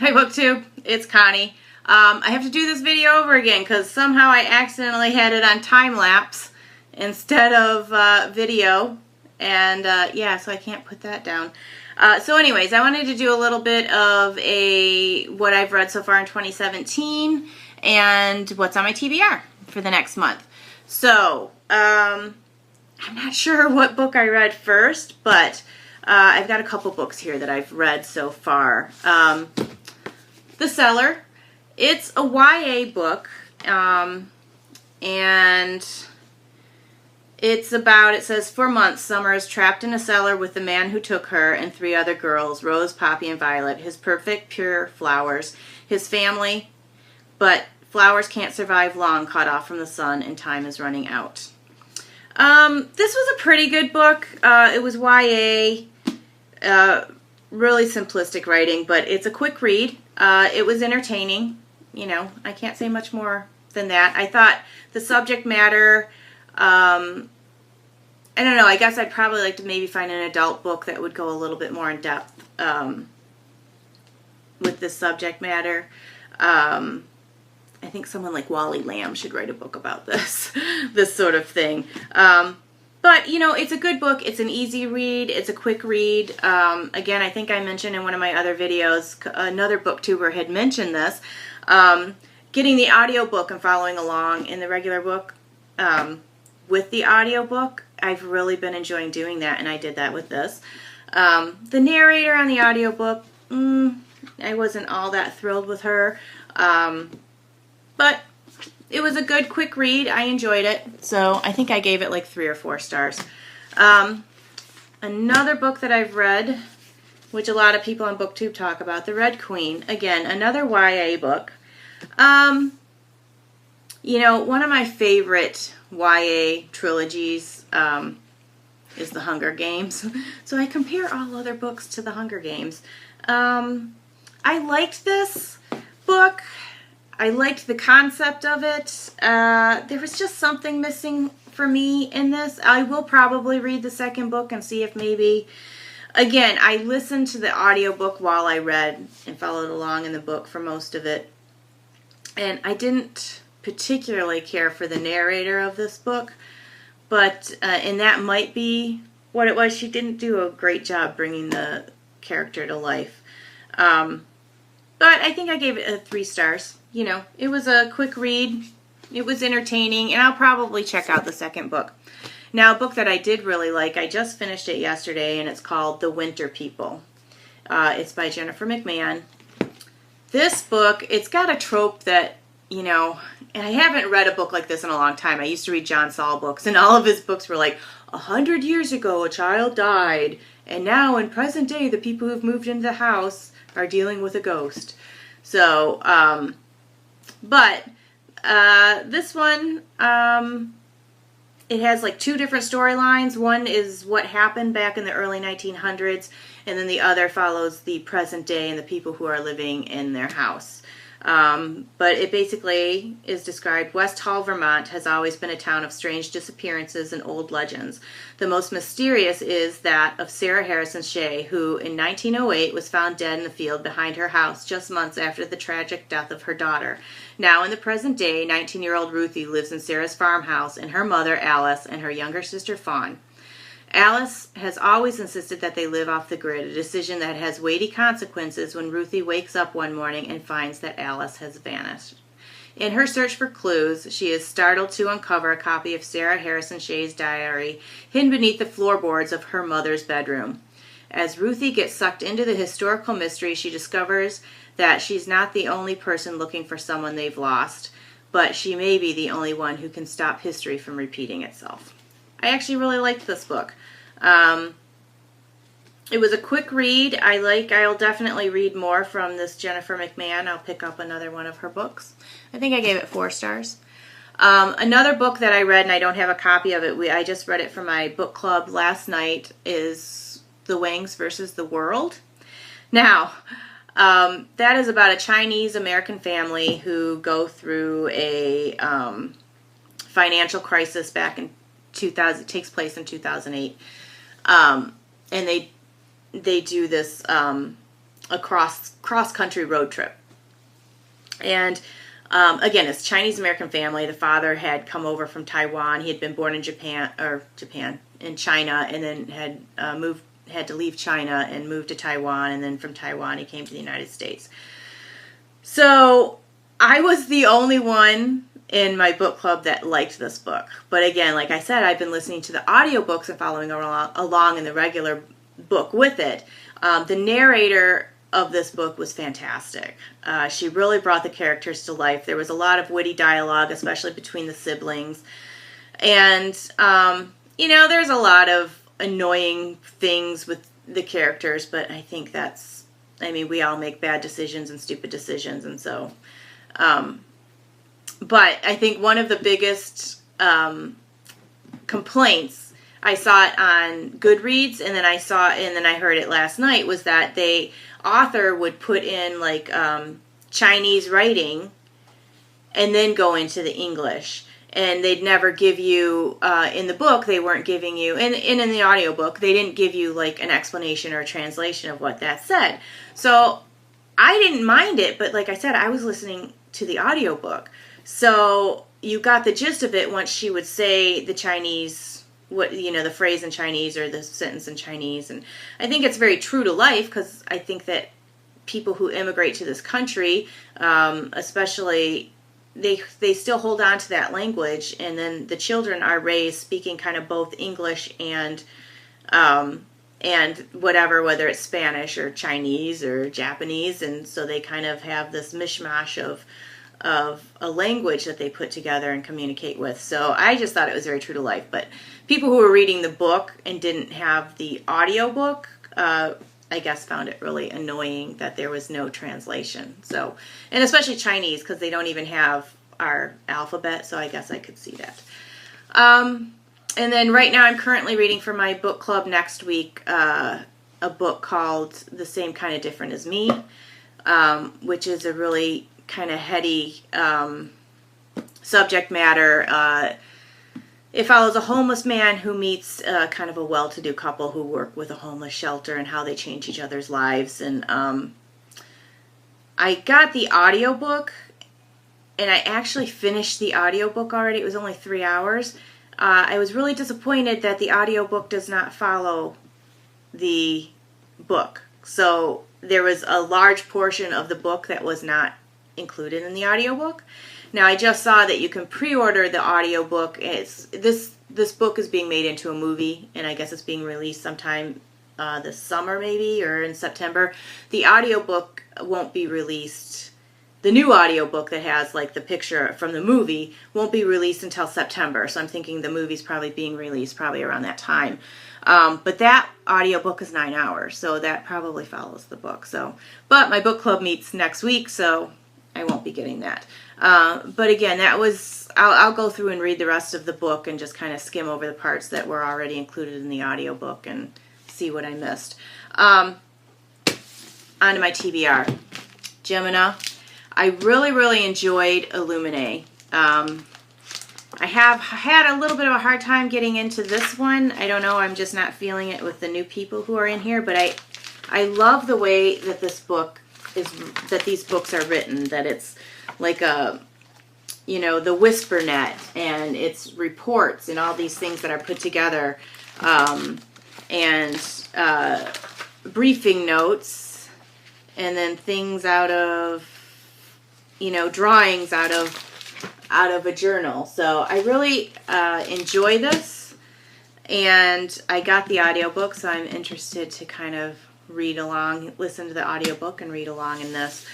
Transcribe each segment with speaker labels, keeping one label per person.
Speaker 1: Hi BookTube, it's Connie. I have to do this video over again because somehow I accidentally had it on time-lapse instead of video, and yeah, so I can't put that down. So anyways, I wanted to do a little bit of what I've read so far in 2017 and what's on my TBR for the next month. So, I'm not sure what book I read first, but I've got a couple books here that I've read so far. The Cellar. It's a YA book, and it says, for months, Summer is trapped in a cellar with the man who took her and 3 other girls, Rose, Poppy, and Violet, his perfect, pure flowers, his family, but flowers can't survive long, cut off from the sun, and time is running out. This was a pretty good book. It was YA, really simplistic writing, but it's a quick read. It was entertaining. You know, I can't say much more than that. I thought the subject matter, I don't know, I guess I'd probably like to maybe find an adult book that would go a little bit more in depth with this subject matter. I think someone like Wally Lamb should write a book about this, this sort of thing. But, you know, it's a good book. It's an easy read. It's a quick read. Again, I think I mentioned in one of my other videos, another booktuber had mentioned this. Getting the audiobook and following along in the regular book with the audiobook, I've really been enjoying doing that, and I did that with this. The narrator on the audiobook, I wasn't all that thrilled with her. But it was a good, quick read. I enjoyed it. So I think I gave it like 3 or 4 stars. Another book that I've read, which a lot of people on BookTube talk about, The Red Queen. Again, another YA book. You know, one of my favorite YA trilogies is The Hunger Games. So I compare all other books to The Hunger Games. I liked this book. I liked the concept of it. There was just something missing for me in this. I will probably read the second book and see if maybe, again, I listened to the audiobook while I read and followed along in the book for most of it. And I didn't particularly care for the narrator of this book, but, and that might be what it was. She didn't do a great job bringing the character to life. But I think I gave it 3 stars. You know, it was a quick read, it was entertaining, and I'll probably check out the second book. Now, a book that I did really like, I just finished it yesterday, and it's called The Winter People. It's by Jennifer McMahon. This book, it's got a trope that, you know, and I haven't read a book like this in a long time. I used to read John Saul books, and all of his books were like, 100 years ago, a child died, and now in present day, the people who've moved into the house are dealing with a ghost. So, but this one, it has like 2 different storylines. One is what happened back in the early 1900s, and then the other follows the present day and the people who are living in their house. But it basically is described, West Hall, Vermont has always been a town of strange disappearances and old legends. The most mysterious is that of Sarah Harrison Shea, who in 1908 was found dead in the field behind her house just months after the tragic death of her daughter. Now in the present day, 19-year-old Ruthie lives in Sarah's farmhouse, and her mother, Alice, and her younger sister, Fawn. Alice has always insisted that they live off the grid, a decision that has weighty consequences when Ruthie wakes up one morning and finds that Alice has vanished. In her search for clues, she is startled to uncover a copy of Sarah Harrison Shea's diary hidden beneath the floorboards of her mother's bedroom. As Ruthie gets sucked into the historical mystery, she discovers that she's not the only person looking for someone they've lost, but she may be the only one who can stop history from repeating itself. I actually really liked this book. It was a quick read. I'll definitely read more from this Jennifer McMahon. I'll pick up another one of her books. I think I gave it 4 stars. Another book that I read, and I don't have a copy of it, I just read it for my book club last night, is The Wangs versus the World. Now, that is about a Chinese-American family who go through a financial crisis back in 2000. It takes place in 2008. And they do this a cross-country road trip. And again, it's a Chinese-American family. The father had come over from Taiwan. He had been born in in China, and then had to leave China and move to Taiwan, and then from Taiwan he came to the United States. So I was the only one in my book club that liked this book. But again, like I said, I've been listening to the audiobooks and following along in the regular book with it. The narrator of this book was fantastic. She really brought the characters to life. There was a lot of witty dialogue, especially between the siblings. And, there's a lot of annoying things with the characters, but I think we all make bad decisions and stupid decisions, and so, but I think one of the biggest complaints, I saw it on Goodreads, and then I heard it last night, was that the author would put in like Chinese writing and then go into the English. And they'd never give you, in the book, they weren't giving you, and in the audiobook, they didn't give you like an explanation or a translation of what that said. So I didn't mind it, but like I said, I was listening to the audiobook. So you got the gist of it once she would say the Chinese, the phrase in Chinese or the sentence in Chinese. And I think it's very true to life, because I think that people who immigrate to this country, especially, they still hold on to that language, and then the children are raised speaking kind of both English and whether it's Spanish or Chinese or Japanese, and so they kind of have this mishmash of a language that they put together and communicate with. So I just thought it was very true to life. But people who were reading the book and didn't have the audiobook, I guess found it really annoying that there was no translation. So, and especially Chinese, because they don't even have our alphabet, so I guess I could see that. And then right now I'm currently reading for my book club next week a book called The Same Kind of Different as Me, which is a really kind of heady subject matter. It follows a homeless man who meets kind of a well-to-do couple who work with a homeless shelter, and how they change each other's lives. And I got the audiobook, and I actually finished the audiobook already. It was only 3 hours. I was really disappointed that the audiobook does not follow the book. So there was a large portion of the book that was not included in the audiobook. Now, I just saw that you can pre-order the audiobook. This book is being made into a movie, and I guess it's being released sometime this summer maybe, or in September. The audiobook won't be released. The new audiobook that has like the picture from the movie won't be released until September. So I'm thinking the movie's probably being released probably around that time. But that audiobook is 9 hours, so that probably follows the book. But my book club meets next week, so I won't be getting that. But again, I'll go through and read the rest of the book and just kind of skim over the parts that were already included in the audiobook and see what I missed. On to my TBR. Gemini. I really, really enjoyed Illuminae. I have had a little bit of a hard time getting into this one. I don't know, I'm just not feeling it with the new people who are in here, but I love the way that these books are written, that it's like the whisper net, and it's reports and all these things that are put together, and briefing notes, and then things out of, drawings out of a journal. So I really enjoy this, and I got the audiobook, so I'm interested to kind of read along, listen to the audiobook and read along in this.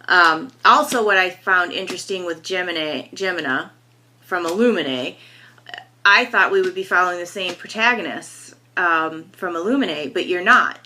Speaker 1: Also, what I found interesting with Gemini from Illuminae, I thought we would be following the same protagonists from Illuminae, but you're not.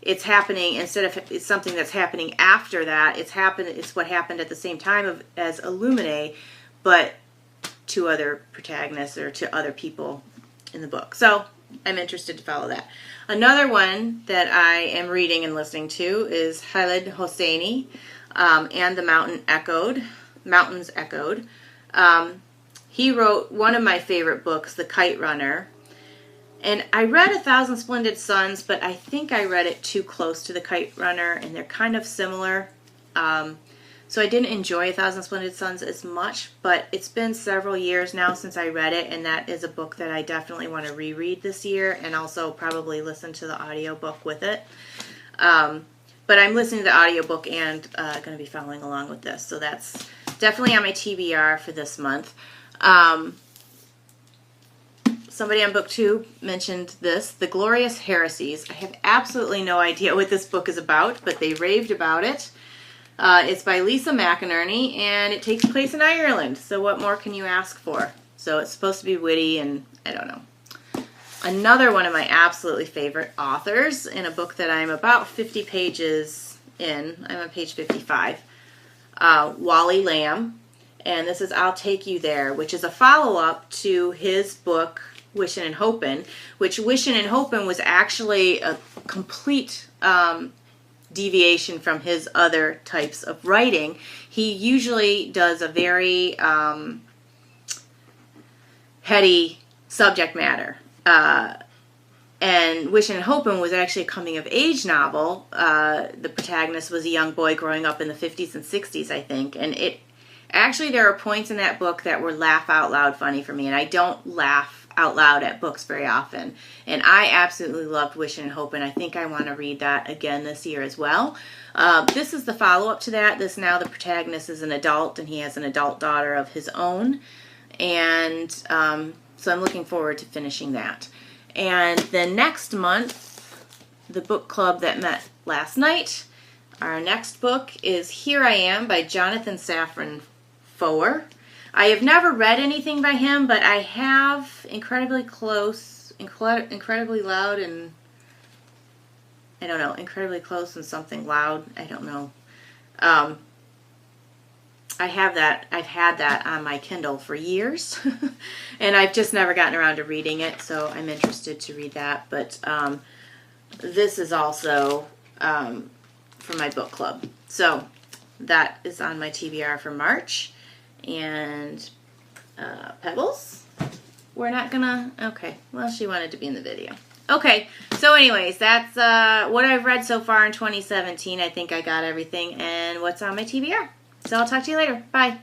Speaker 1: It's happening, instead of it's something that's happening after that, it's what happened at the same time as Illuminae, but to other protagonists or to other people in the book. So I'm interested to follow that. Another one that I am reading and listening to is Khaled Hosseini, and the Mountains Echoed. He wrote one of my favorite books, The Kite Runner, And I read A Thousand Splendid Suns, but I think I read it too close to The Kite Runner, and they're kind of similar. So I didn't enjoy A Thousand Splendid Suns as much, but it's been several years now since I read it, and that is a book that I definitely want to reread this year, and also probably listen to the audiobook with it. But I'm listening to the audiobook and going to be following along with this, so that's definitely on my TBR for this month. Somebody on BookTube mentioned this, The Glorious Heresies. I have absolutely no idea what this book is about, but they raved about it. It's by Lisa McInerney, and it takes place in Ireland, so what more can you ask for? So it's supposed to be witty, and I don't know. Another one of my absolutely favorite authors, in a book that I'm about 50 pages in, I'm on page 55, Wally Lamb, and this is I'll Take You There, which is a follow-up to his book, Wishin' and Hopin', which Wishin' and Hopin' was actually a complete deviation from his other types of writing. He usually does a very heady subject matter. And Wishin' and Hopin' was actually a coming-of-age novel. The protagonist was a young boy growing up in the 50s and 60s, I think. And actually there are points in that book that were laugh-out-loud funny for me, and I don't laugh out loud at books very often. And I absolutely loved Wishin' and Hopin'. I think I want to read that again this year as well. This is the follow-up to that. Now the protagonist is an adult, and he has an adult daughter of his own. And so I'm looking forward to finishing that. And then next month, the book club that met last night, our next book is Here I Am by Jonathan Safran Foer. I have never read anything by him, but I have Incredibly Loud, and I don't know, Incredibly Close and Something Loud, I don't know. I have that. I've had that on my Kindle for years, and I've just never gotten around to reading it, so I'm interested to read that. But this is also for my book club. So that is on my TBR for March. And Pebbles, we're not gonna, okay, well, she wanted to be in the video. Okay, so anyways, that's what I've read so far in 2017. I think I got everything, and what's on my TBR. So I'll talk to you later. Bye.